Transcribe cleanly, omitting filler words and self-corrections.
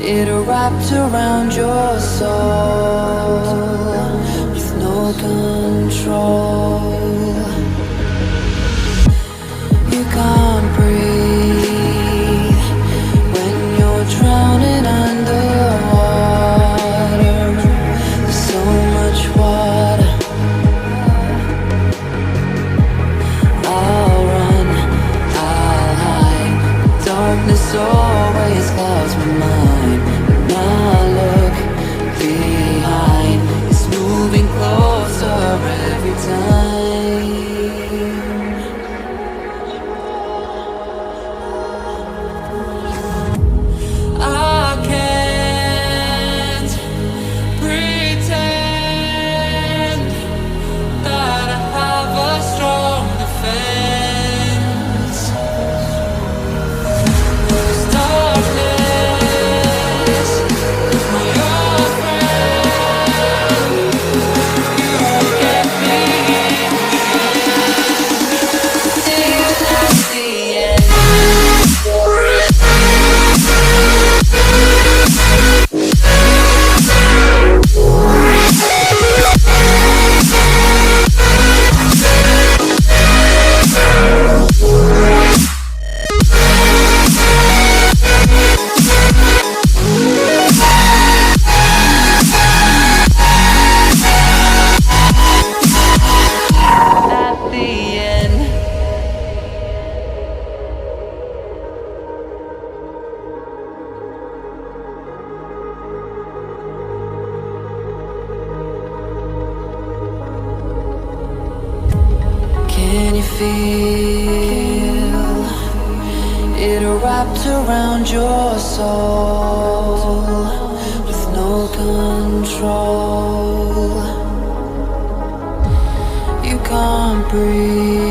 It wrapped around your soul with no control. You can't breathe when you're drowning underwater. There's so much water. I'll run, I'll hide. Darkness always clouds my mind. When I look behind, it's moving closer every time. I can't pretend that I have a strong defense. There's darkness, my old friend. You get me till that's the end. At the end. Can you feel it wrapped around your soul with no control? You can't breathe